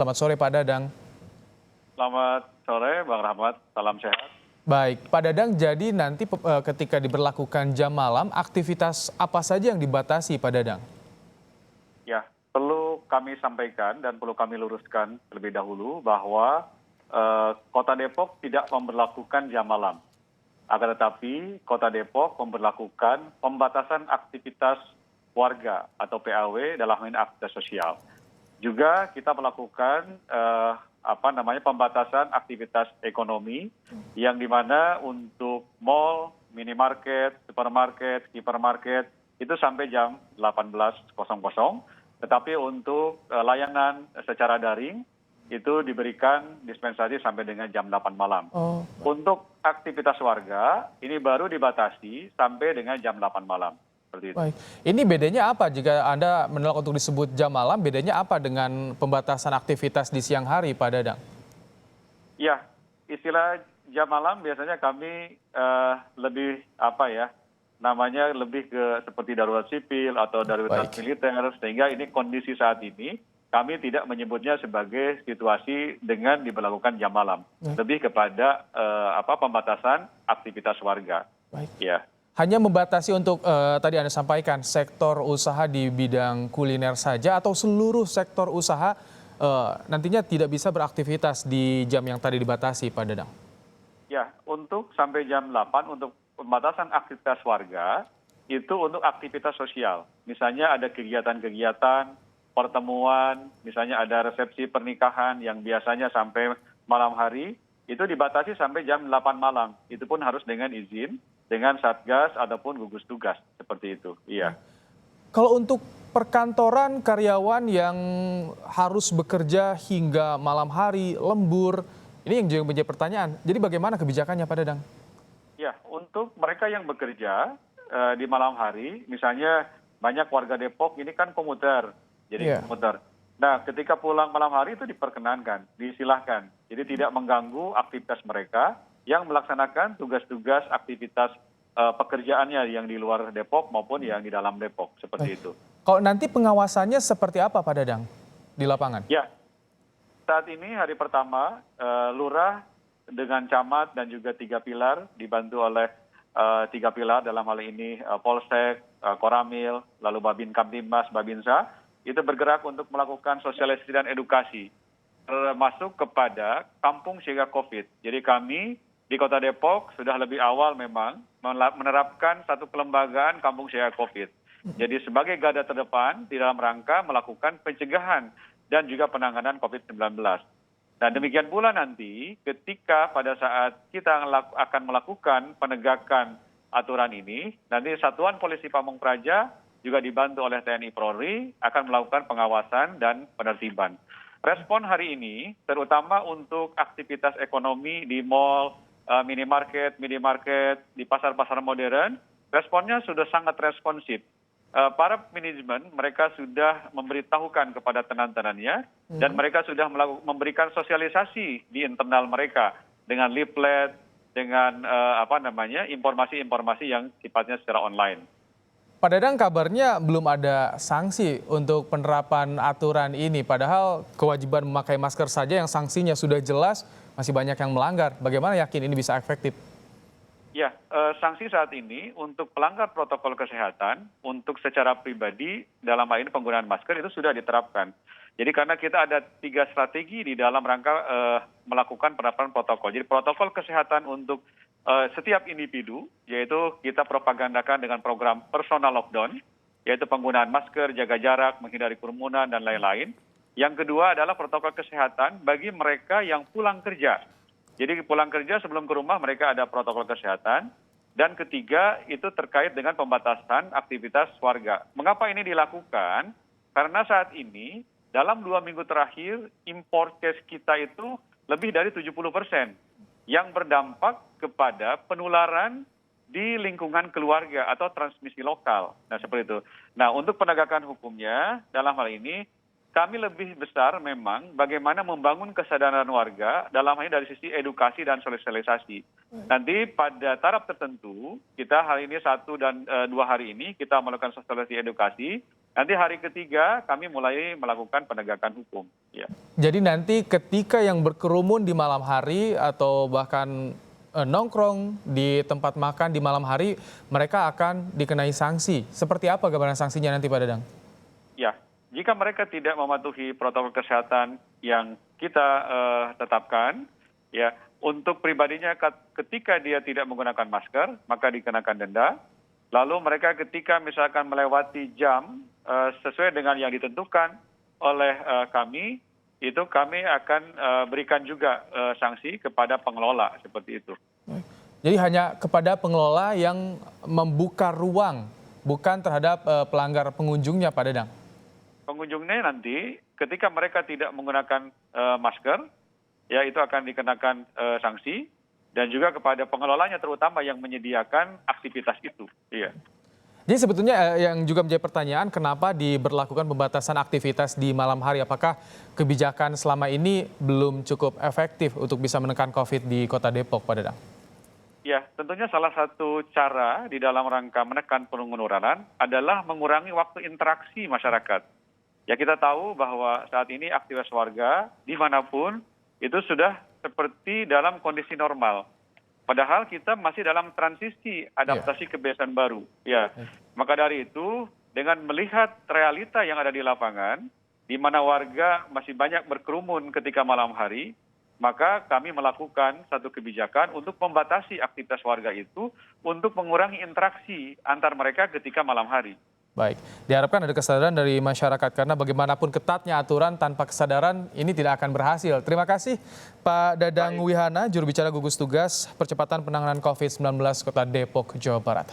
Selamat sore Pak Dadang. Selamat sore Bang Rahmat, salam sehat. Baik, Pak Dadang, jadi nanti ketika diberlakukan jam malam, aktivitas apa saja yang dibatasi Pak Dadang? Ya, perlu kami sampaikan dan perlu kami luruskan terlebih dahulu bahwa Kota Depok tidak memberlakukan jam malam. Akan tetapi Kota Depok memberlakukan pembatasan aktivitas warga atau PAW dalam hal ini aktivitas sosial. Juga kita melakukan pembatasan aktivitas ekonomi yang dimana untuk mall, minimarket, supermarket, hipermarket itu sampai jam 18.00. Tetapi untuk layanan secara daring itu diberikan dispensasi sampai dengan jam 8 malam. Oh, Untuk aktivitas warga ini baru dibatasi sampai dengan jam 8 malam. Seperti itu. baik. Ini bedanya apa jika Anda menolak untuk disebut jam malam, bedanya apa dengan pembatasan aktivitas di siang hari Pak Dadang? Ya, istilah jam malam biasanya kami lebih lebih ke seperti darurat sipil atau darurat Baik. militer, sehingga ini kondisi saat ini kami tidak menyebutnya sebagai situasi dengan diberlakukan jam malam, lebih kepada pembatasan aktivitas warga. Baik. Ya. Hanya membatasi untuk tadi Anda sampaikan sektor usaha di bidang kuliner saja atau seluruh sektor usaha nantinya tidak bisa beraktivitas di jam yang tadi dibatasi Pak Dadang? Ya, untuk sampai jam 8 untuk pembatasan aktivitas warga itu untuk aktivitas sosial. Misalnya ada kegiatan-kegiatan, pertemuan, misalnya ada resepsi pernikahan yang biasanya sampai malam hari, itu dibatasi sampai jam 8 malam. Itu pun harus dengan izin, dengan Satgas ataupun gugus tugas, seperti itu. Iya. Kalau untuk perkantoran karyawan yang harus bekerja hingga malam hari, lembur, ini yang juga menjadi pertanyaan. Jadi bagaimana kebijakannya Pak Dadang? Ya, untuk mereka yang bekerja di malam hari, misalnya banyak warga Depok ini kan komuter, jadi Iya. komuter. Nah, ketika pulang malam hari itu diperkenankan, disilahkan. Jadi tidak mengganggu aktivitas mereka yang melaksanakan tugas-tugas aktivitas pekerjaannya yang di luar Depok maupun yang di dalam Depok, seperti itu. Kalau nanti pengawasannya seperti apa Pak Dadang di lapangan? Ya, saat ini hari pertama lurah dengan camat dan juga 3 pilar dibantu oleh 3 pilar dalam hal ini Polsek, Koramil, lalu Babin Kamtibmas, Babinsa itu bergerak untuk melakukan sosialisasi dan edukasi termasuk kepada kampung siaga COVID. Jadi kami di Kota Depok sudah lebih awal memang menerapkan satu kelembagaan kampung siaga COVID. Jadi sebagai garda terdepan di dalam rangka melakukan pencegahan dan juga penanganan COVID-19. Nah demikian pula nanti ketika pada saat kita akan melakukan penegakan aturan ini, nanti Satuan Polisi Pamung Praja juga dibantu oleh TNI Polri akan melakukan pengawasan dan penertiban. Respon hari ini terutama untuk aktivitas ekonomi di mall, minimarket, di pasar-pasar modern, responnya sudah sangat responsif. Para manajemen mereka sudah memberitahukan kepada tenan-tenannya dan mereka sudah memberikan sosialisasi di internal mereka dengan leaflet, dengan informasi-informasi yang sifatnya secara online. Pak Dadang, kabarnya belum ada sanksi untuk penerapan aturan ini, padahal kewajiban memakai masker saja yang sanksinya sudah jelas masih banyak yang melanggar. Bagaimana yakin ini bisa efektif? Ya, sanksi saat ini untuk pelanggar protokol kesehatan untuk secara pribadi dalam hal ini penggunaan masker itu sudah diterapkan. Jadi karena kita ada 3 strategi di dalam rangka melakukan penerapan protokol. Jadi protokol kesehatan untuk setiap individu, yaitu kita propagandakan dengan program personal lockdown, yaitu penggunaan masker, jaga jarak, menghindari kerumunan, dan lain-lain. Yang kedua adalah protokol kesehatan bagi mereka yang pulang kerja. Jadi pulang kerja sebelum ke rumah mereka ada protokol kesehatan. Dan ketiga itu terkait dengan pembatasan aktivitas warga. Mengapa ini dilakukan? Karena saat ini dalam 2 minggu terakhir import case kita itu lebih dari 70%. Yang berdampak kepada penularan di lingkungan keluarga atau transmisi lokal. Nah seperti itu. Nah untuk penegakan hukumnya dalam hal ini kami lebih besar memang bagaimana membangun kesadaran warga dalam hal ini dari sisi edukasi dan sosialisasi. Nanti pada taraf tertentu, kita hari ini 1 dan 2 hari ini kita melakukan sosialisasi edukasi. Nanti hari ketiga kami mulai melakukan penegakan hukum. Ya. Jadi nanti ketika yang berkerumun di malam hari atau bahkan nongkrong di tempat makan di malam hari, mereka akan dikenai sanksi. Seperti apa gambaran sanksinya nanti Pak Dadang? Ya, jika mereka tidak mematuhi protokol kesehatan yang kita tetapkan, ya untuk pribadinya ketika dia tidak menggunakan masker, maka dikenakan denda. Lalu mereka ketika misalkan melewati jam sesuai dengan yang ditentukan oleh kami, itu kami akan berikan juga sanksi kepada pengelola seperti itu. Jadi hanya kepada pengelola yang membuka ruang, bukan terhadap pelanggar pengunjungnya Pak Dadang? Pengunjungnya nanti ketika mereka tidak menggunakan masker, ya itu akan dikenakan sanksi, dan juga kepada pengelolanya terutama yang menyediakan aktivitas itu. Iya. Jadi sebetulnya yang juga menjadi pertanyaan, kenapa diberlakukan pembatasan aktivitas di malam hari? Apakah kebijakan selama ini belum cukup efektif untuk bisa menekan COVID di Kota Depok, Pak Dadang? Ya, tentunya salah satu cara di dalam rangka menekan penularan adalah mengurangi waktu interaksi masyarakat. Ya, kita tahu bahwa saat ini aktivitas warga dimanapun itu sudah seperti dalam kondisi normal. Padahal kita masih dalam transisi adaptasi kebiasaan baru. Ya, maka dari itu dengan melihat realita yang ada di lapangan, di mana warga masih banyak berkerumun ketika malam hari, maka kami melakukan satu kebijakan untuk membatasi aktivitas warga itu untuk mengurangi interaksi antar mereka ketika malam hari. Baik, diharapkan ada kesadaran dari masyarakat karena bagaimanapun ketatnya aturan tanpa kesadaran ini tidak akan berhasil. Terima kasih Pak Dadang Wihana, juru bicara gugus tugas percepatan penanganan COVID-19 Kota Depok, Jawa Barat.